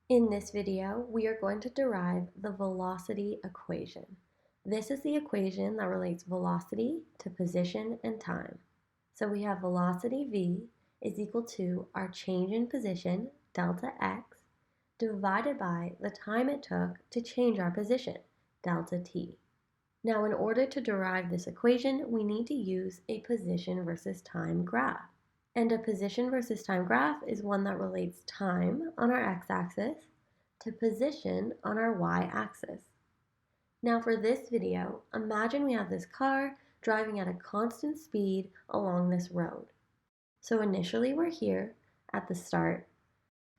In this video, we are going to derive the velocity equation. This is the equation that relates velocity to position and time. So we have velocity v is equal to our change in position, delta x, divided by the time it took to change our position, delta t. Now, in order to derive this equation, we need to use a position versus time graph. And a position versus time graph is one that relates time on our x-axis to position on our y-axis. Now for this video, imagine we have this car driving at a constant speed along this road. So initially we're here at the start,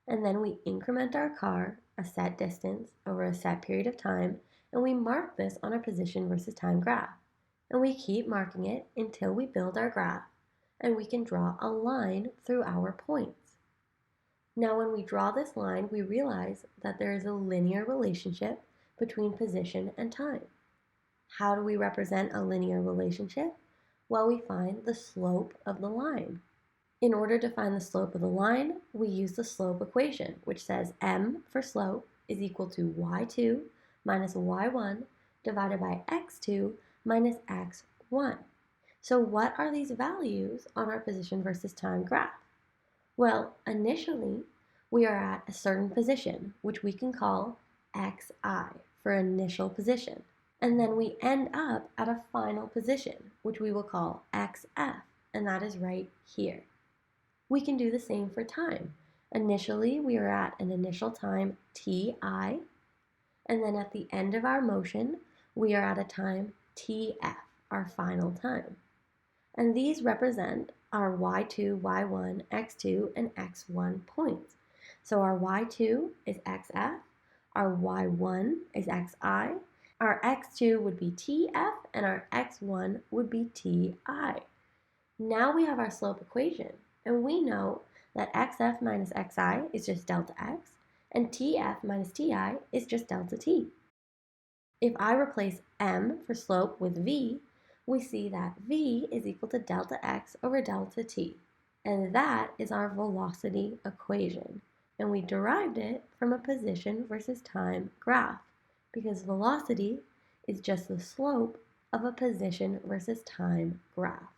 and then we increment our car a set distance over a set period of time, and we mark this on our position versus time graph. And we keep marking it until we build our graph, and we can draw a line through our points. Now when we draw this line, we realize that there is a linear relationship between position and time. How do we represent a linear relationship? Well, we find the slope of the line. In order to find the slope of the line, we use the slope equation, which says m for slope is equal to y2 minus y1 divided by x2 minus x1. So what are these values on our position versus time graph? Well, initially, we are at a certain position, which we can call xi for initial position. And then we end up at a final position, which we will call xf, and that is right here. We can do the same for time. Initially, we are at an initial time ti, and then at the end of our motion, we are at a time tf, our final time. And these represent our y2, y1, x2, and x1 points. So our y2 is xf, our y1 is xi, our x2 would be tf, and our x1 would be ti. Now we have our slope equation, and we know that xf minus xi is just delta x, and tf minus ti is just delta t. If I replace m for slope with v, we see that v is equal to delta x over delta t, and that is our velocity equation. And we derived it from a position versus time graph, because velocity is just the slope of a position versus time graph.